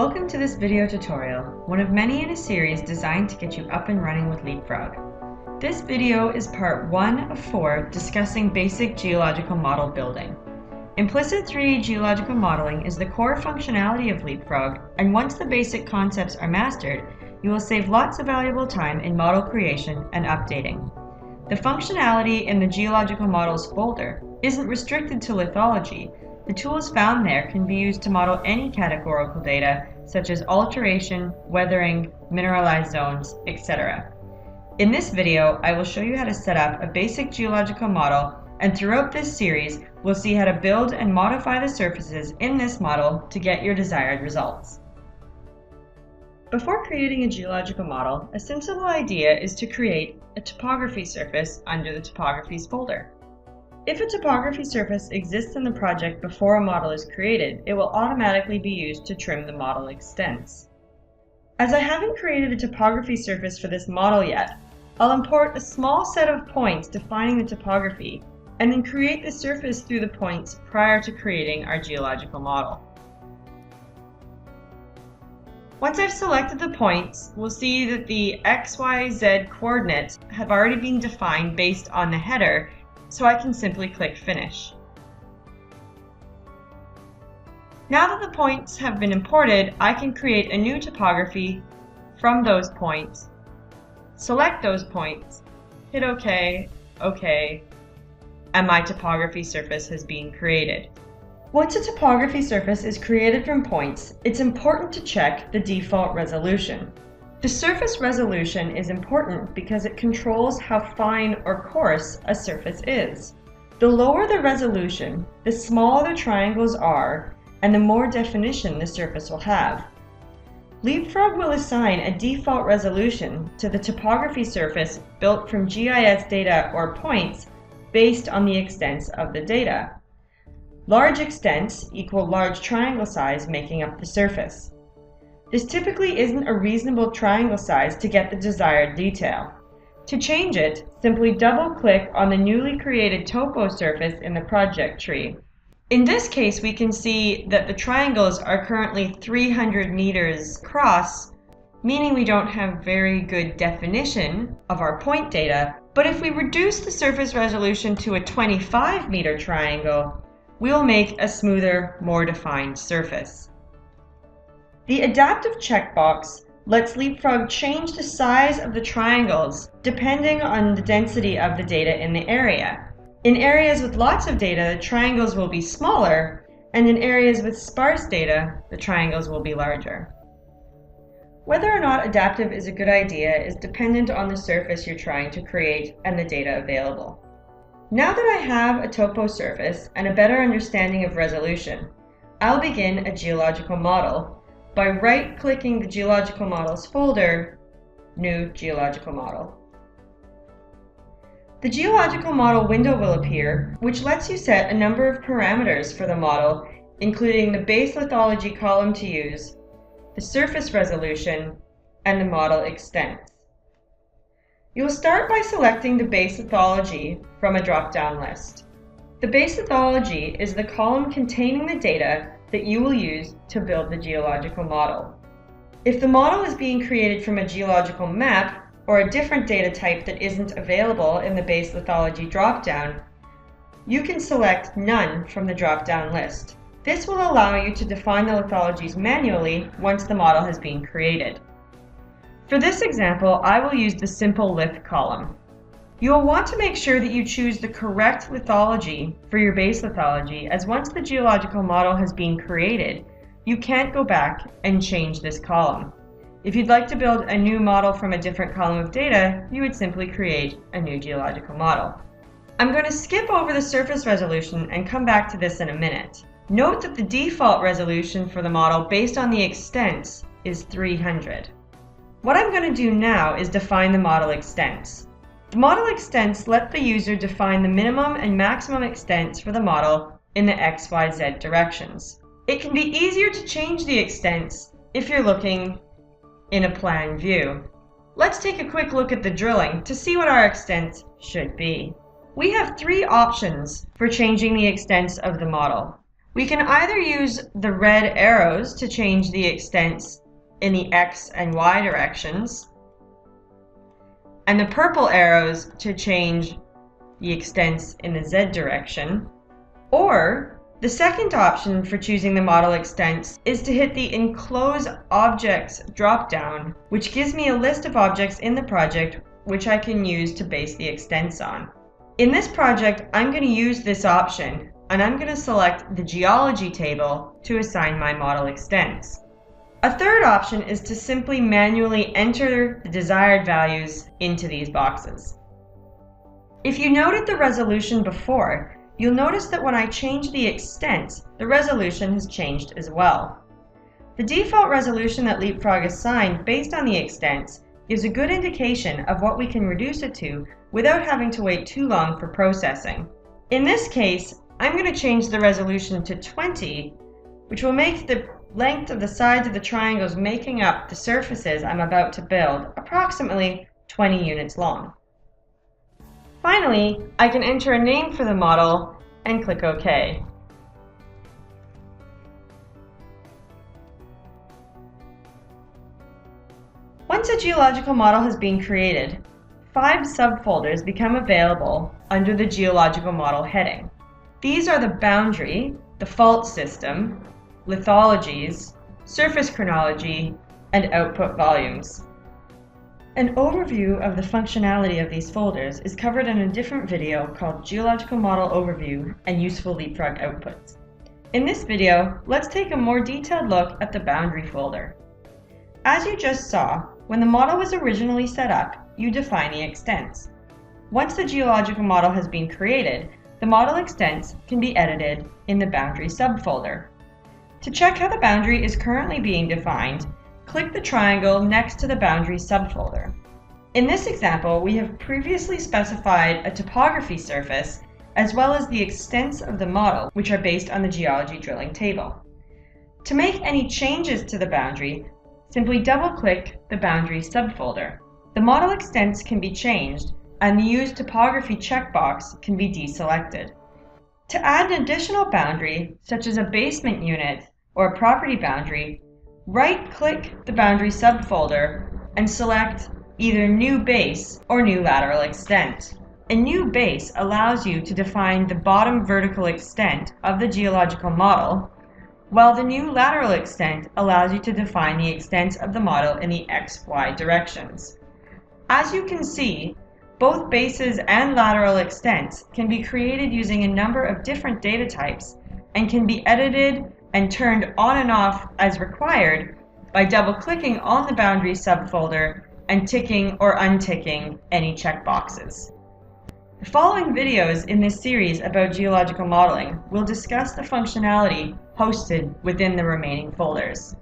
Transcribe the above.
Welcome to this video tutorial, one of many in a series designed to get you up and running with Leapfrog. This video is part 1 of 4 discussing basic geological model building. Implicit 3D geological modeling is the core functionality of Leapfrog, and once the basic concepts are mastered, you will save lots of valuable time in model creation and updating. The functionality in the Geological Models folder isn't restricted to lithology. The tools found there can be used to model any categorical data such as alteration, weathering, mineralized zones, etc. In this video, I will show you how to set up a basic geological model, and throughout this series, we'll see how to build and modify the surfaces in this model to get your desired results. Before creating a geological model, a sensible idea is to create a topography surface under the Topographies folder. If a topography surface exists in the project before a model is created, it will automatically be used to trim the model extents. As I haven't created a topography surface for this model yet, I'll import a small set of points defining the topography, and then create the surface through the points prior to creating our geological model. Once I've selected the points, we'll see that the X, Y, Z coordinates have already been defined based on the header, so I can simply click Finish. Now that the points have been imported, I can create a new topography from those points, select those points, hit OK, OK, and my topography surface has been created. Once a topography surface is created from points, it's important to check the default resolution. The surface resolution is important because it controls how fine or coarse a surface is. The lower the resolution, the smaller the triangles are, and the more definition the surface will have. Leapfrog will assign a default resolution to the topography surface built from GIS data or points based on the extents of the data. Large extents equal large triangle size making up the surface. This typically isn't a reasonable triangle size to get the desired detail. To change it, simply double-click on the newly created topo surface in the project tree. In this case, we can see that the triangles are currently 300 meters across, meaning we don't have very good definition of our point data. But if we reduce the surface resolution to a 25-meter triangle, we'll make a smoother, more defined surface. The adaptive checkbox lets Leapfrog change the size of the triangles depending on the density of the data in the area. In areas with lots of data, the triangles will be smaller, and in areas with sparse data, the triangles will be larger. Whether or not adaptive is a good idea is dependent on the surface you're trying to create and the data available. Now that I have a topo surface and a better understanding of resolution, I'll begin a geological model by right-clicking the Geological Models folder, New Geological Model. The Geological Model window will appear, which lets you set a number of parameters for the model, including the base lithology column to use, the surface resolution, and the model extents. You will start by selecting the base lithology from a drop-down list. The base lithology is the column containing the data that you will use to build the geological model. If the model is being created from a geological map or a different data type that isn't available in the base lithology dropdown, you can select None from the drop-down list. This will allow you to define the lithologies manually once the model has been created. For this example, I will use the Simple Lith column. You will want to make sure that you choose the correct lithology for your base lithology, as once the geological model has been created, you can't go back and change this column. If you'd like to build a new model from a different column of data, you would simply create a new geological model. I'm going to skip over the surface resolution and come back to this in a minute. Note that the default resolution for the model based on the extents is 300. What I'm going to do now is define the model extents. The model extents let the user define the minimum and maximum extents for the model in the X, Y, Z directions. It can be easier to change the extents if you're looking in a plan view. Let's take a quick look at the drilling to see what our extents should be. We have 3 options for changing the extents of the model. We can either use the red arrows to change the extents in the X and Y directions, and the purple arrows to change the extents in the Z direction. Or the second option for choosing the model extents is to hit the Enclose Objects drop-down, which gives me a list of objects in the project which I can use to base the extents on. In this project, I'm going to use this option, and I'm going to select the Geology table to assign my model extents. A third option is to simply manually enter the desired values into these boxes. If you noted the resolution before, you'll notice that when I change the extent, the resolution has changed as well. The default resolution that Leapfrog assigned based on the extents gives a good indication of what we can reduce it to without having to wait too long for processing. In this case, I'm going to change the resolution to 20, which will make the length of the sides of the triangles making up the surfaces I'm about to build approximately 20 units long. Finally, I can enter a name for the model and click OK. Once a geological model has been created, 5 subfolders become available under the Geological Model heading. These are the boundary, the fault system, lithologies, surface chronology, and output volumes. An overview of the functionality of these folders is covered in a different video called Geological Model Overview and Useful Leapfrog Outputs. In this video, let's take a more detailed look at the boundary folder. As you just saw, when the model was originally set up, you define the extents. Once the geological model has been created, the model extents can be edited in the boundary subfolder. To check how the boundary is currently being defined, click the triangle next to the boundary subfolder. In this example, we have previously specified a topography surface as well as the extents of the model, which are based on the geology drilling table. To make any changes to the boundary, simply double-click the boundary subfolder. The model extents can be changed, and the Use Topography checkbox can be deselected. To add an additional boundary, such as a basement unit or a property boundary, right-click the boundary subfolder and select either New Base or New Lateral Extent. A new base allows you to define the bottom vertical extent of the geological model, while the new lateral extent allows you to define the extents of the model in the X-Y directions. As you can see, both bases and lateral extents can be created using a number of different data types and can be edited and turned on and off as required by double-clicking on the boundary subfolder and ticking or unticking any checkboxes. The following videos in this series about geological modeling will discuss the functionality hosted within the remaining folders.